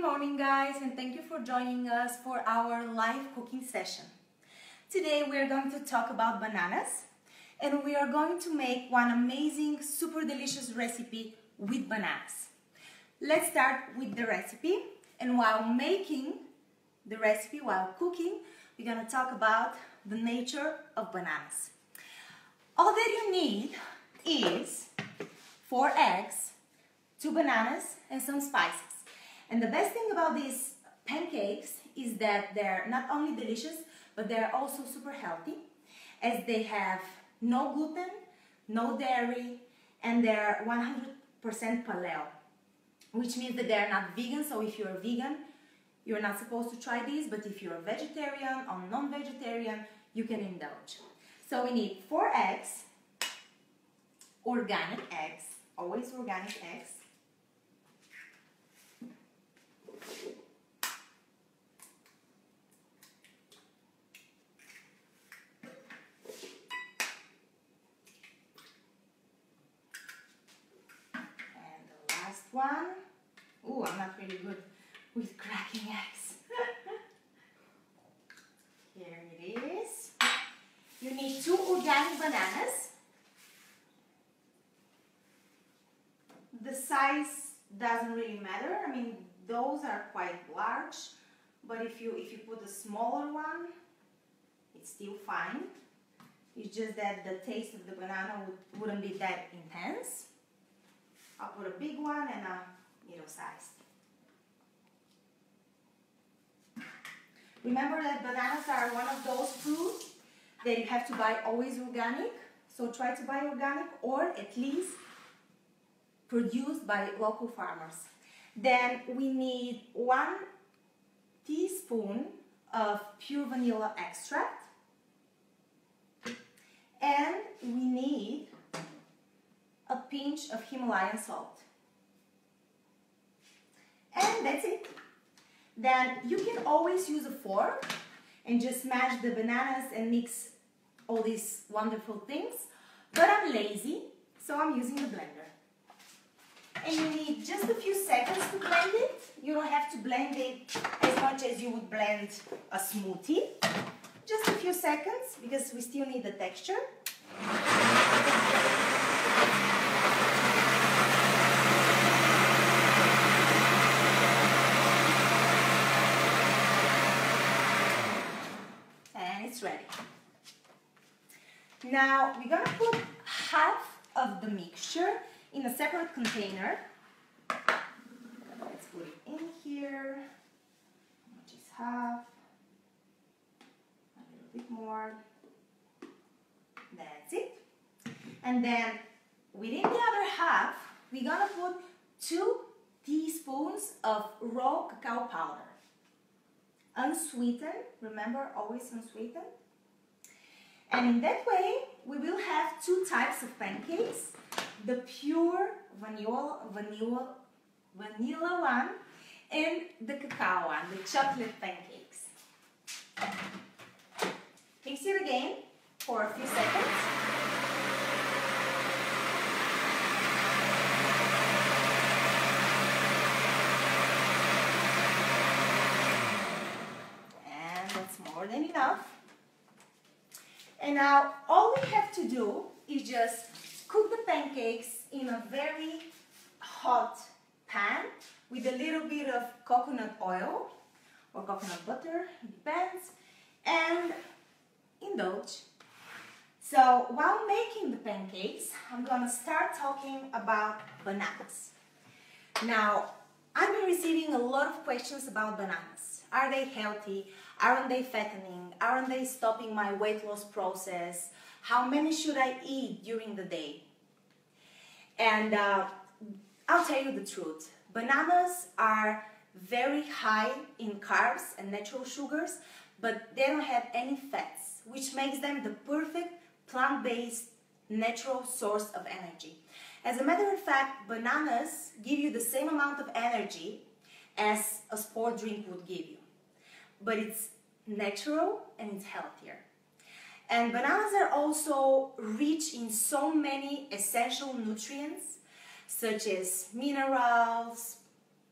morning guys, and thank you for joining us for our live cooking session. Today we are going to talk about bananas, and we are going to make one amazing, super delicious recipe with bananas. Let's start with the recipe, and while making the recipe, while cooking, we're going to talk about the nature of bananas. All that you need is 4 eggs, 2 bananas, and some spices. And the best thing about these pancakes is that they're not only delicious, but they're also super healthy, as they have no gluten, no dairy, and they're 100% paleo, which means that they're not vegan. So if you're a vegan, you're not supposed to try these, but if you're a vegetarian or non-vegetarian, you can indulge. So we need 4 eggs, organic eggs, always organic eggs. One. Ooh, I'm not really good with cracking eggs. Here it is. You need 2 organic bananas. The size doesn't really matter. I mean, those are quite large, but if you put a smaller one, it's still fine. It's just that the taste of the banana wouldn't be that intense. I'll put a big one and a middle size. Remember that bananas are one of those fruits that you have to buy always organic. So try to buy organic, or at least produced by local farmers. Then we need 1 teaspoon of pure vanilla extract. And we need a pinch of Himalayan salt. And that's it. Then you can always use a fork and just smash the bananas and mix all these wonderful things. But I'm lazy, so I'm using the blender. And you need just a few seconds to blend it. You don't have to blend it as much as you would blend a smoothie. Just a few seconds, because we still need the texture. It's ready. Now we're going to put half of the mixture in a separate container. Let's put it in here. How much is half? A little bit more. That's it. And then within the other half, we're going to put 2 teaspoons of raw cacao powder. Unsweetened, remember, always unsweetened. And in that way, we will have 2 types of pancakes, the pure vanilla one and the cacao one, the chocolate pancakes. Mix it again for a few seconds. More than enough. And now all we have to do is just cook the pancakes in a very hot pan with a little bit of coconut oil or coconut butter, it depends, and indulge. So while making the pancakes, I'm going to start talking about bananas. Now, I've been receiving a lot of questions about bananas. Are they healthy? Aren't they fattening? Aren't they stopping my weight loss process? How many should I eat during the day? And I'll tell you the truth. Bananas are very high in carbs and natural sugars, but they don't have any fats, which makes them the perfect plant-based natural source of energy. As a matter of fact, bananas give you the same amount of energy as a sport drink would give you. But it's natural and it's healthier. And bananas are also rich in so many essential nutrients, such as minerals,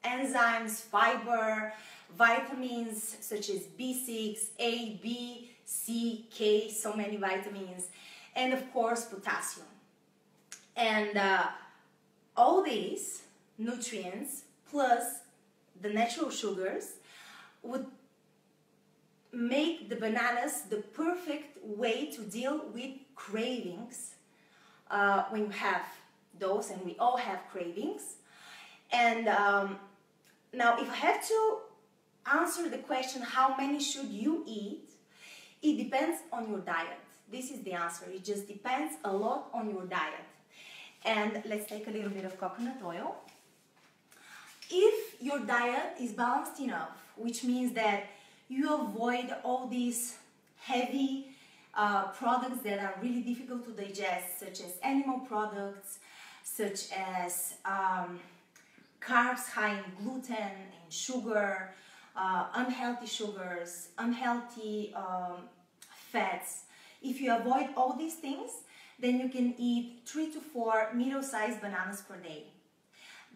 enzymes, fiber, vitamins such as B6, A, B, C, K, so many vitamins, and of course potassium. And all these nutrients plus the natural sugars would make the bananas the perfect way to deal with cravings when you have those, and we all have cravings. And now if I have to answer the question how many should you eat, it depends on your diet. This is the answer. It just depends a lot on your diet. And let's take a little bit of coconut oil. If your diet is balanced enough, which means that you avoid all these heavy products that are really difficult to digest, such as animal products, such as carbs high in gluten and sugar, unhealthy sugars, unhealthy fats. If you avoid all these things, then you can eat 3 to 4 middle-sized bananas per day.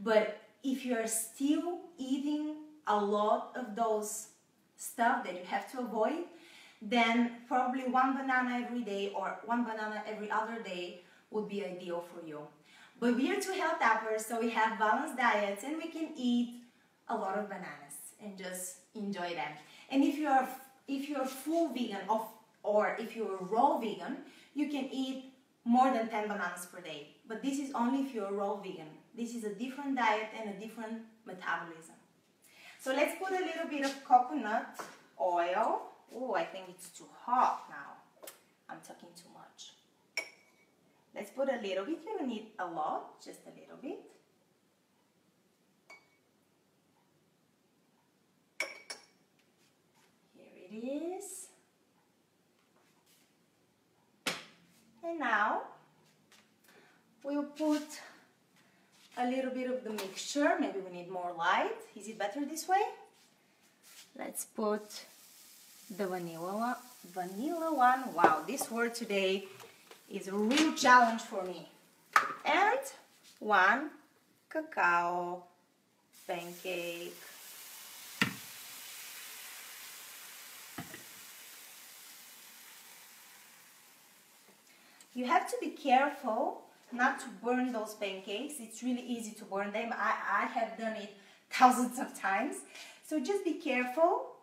But if you are still eating a lot of those stuff that you have to avoid, then probably 1 banana every day or 1 banana every other day would be ideal for you. But we are 2 health apples, so we have balanced diets and we can eat a lot of bananas and just enjoy them. And if you're full vegan or if you're raw vegan, you can eat more than 10 bananas per day. But this is only if you're raw vegan. This is a different diet and a different metabolism. So let's put a little bit of coconut oil. Oh, I think it's too hot now. I'm talking too much. Let's put a little bit. You don't need a lot, just a little bit. Here it is. And now we'll put a little bit of the mixture. Maybe we need more light. Is it better this way? Let's put the vanilla one. Wow, this word today is a real challenge for me. And 1 cacao pancake. You have to be careful not to burn those pancakes. It's really easy to burn them. I have done it thousands of times. So just be careful.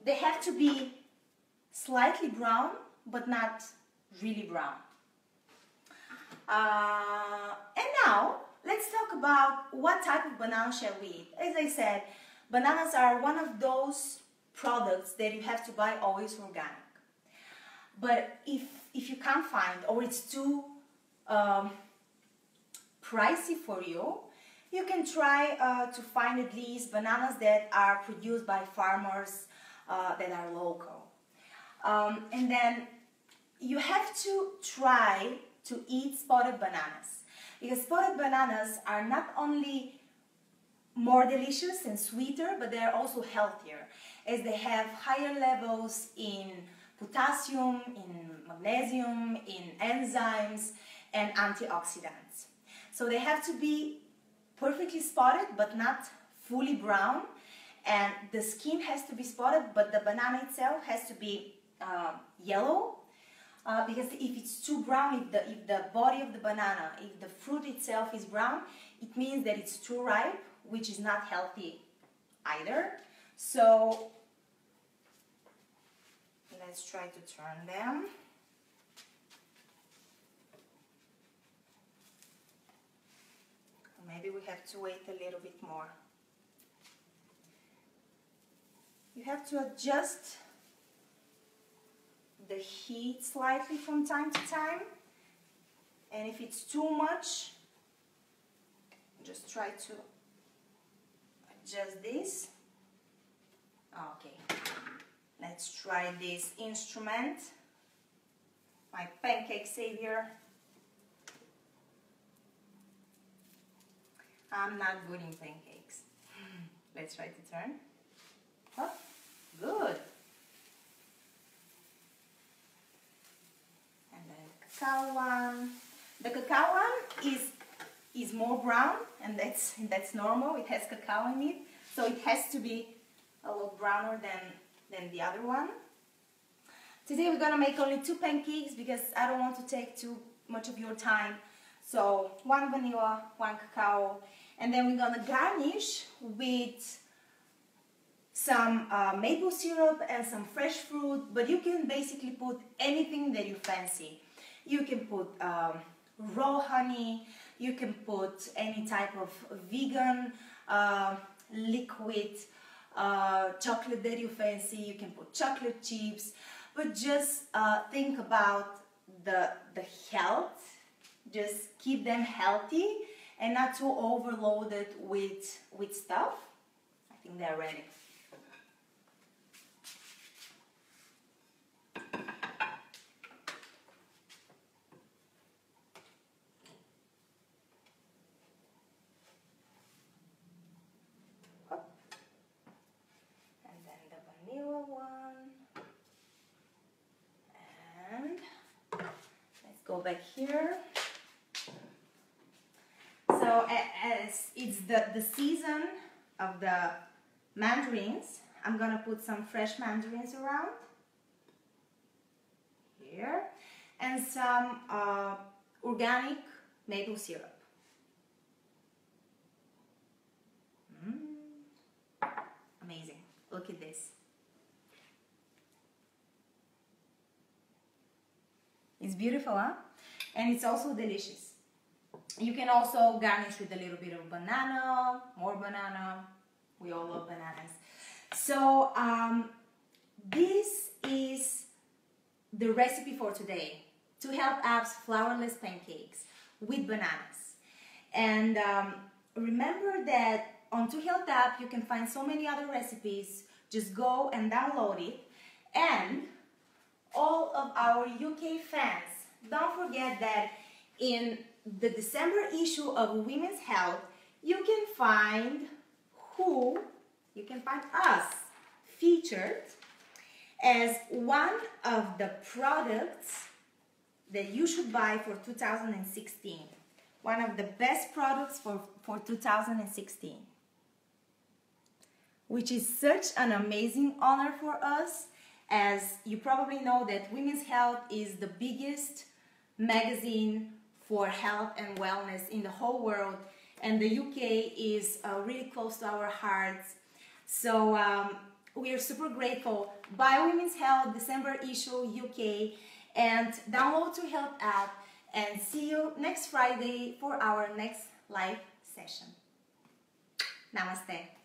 They have to be slightly brown, but not really brown. And now, let's talk about what type of banana shall we eat. As I said, bananas are one of those products that you have to buy always organic. But if you can't find, or it's too pricey for you, you can try to find at least bananas that are produced by farmers that are local. And then you have to try to eat spotted bananas, because spotted bananas are not only more delicious and sweeter, but they are also healthier, as they have higher levels in potassium, in magnesium, in enzymes, and antioxidants. So they have to be perfectly spotted, but not fully brown. And the skin has to be spotted, but the banana itself has to be yellow. Because if it's too brown, if the body of the banana, if the fruit itself is brown, it means that it's too ripe, which is not healthy either. So let's try to turn them. Maybe we have to wait a little bit more. You have to adjust the heat slightly from time to time, and if it's too much, just try to adjust this. Okay, let's try this instrument, my pancake savior. I'm not good in pancakes. Let's try to turn. Oh, good. And then cacao one. The cacao one is is more brown, and that's normal. It has cacao in it, so it has to be a little browner than the other one. Today we're gonna make only 2 pancakes because I don't want to take too much of your time. So 1 vanilla, 1 cacao, and then we're gonna garnish with some maple syrup and some fresh fruit, but you can basically put anything that you fancy. You can put raw honey, you can put any type of vegan liquid chocolate that you fancy, you can put chocolate chips, but just think about the health. Just keep them healthy and not too overloaded with stuff. I think they're ready. And then the vanilla one. And let's go back here. So as it's the season of the mandarins, I'm gonna put some fresh mandarins around here and some organic maple syrup. Amazing. Look at this. It's beautiful, huh? And it's also delicious. You can also garnish with a little bit of banana, more banana. We all love bananas. So this is the recipe for today. 2 Health Apps flourless pancakes with bananas. And remember that on 2 Health App you can find so many other recipes. Just go and download it. And all of our UK fans, don't forget that in the December issue of Women's Health, you can find us featured as one of the products that you should buy for 2016. One of the best products for 2016. Which is such an amazing honor for us, as you probably know that Women's Health is the biggest magazine for health and wellness in the whole world, and the UK is really close to our hearts. So we are super grateful. Buy Women's Health December issue UK and download 2 Health app, and see you next Friday for our next live session. Namaste.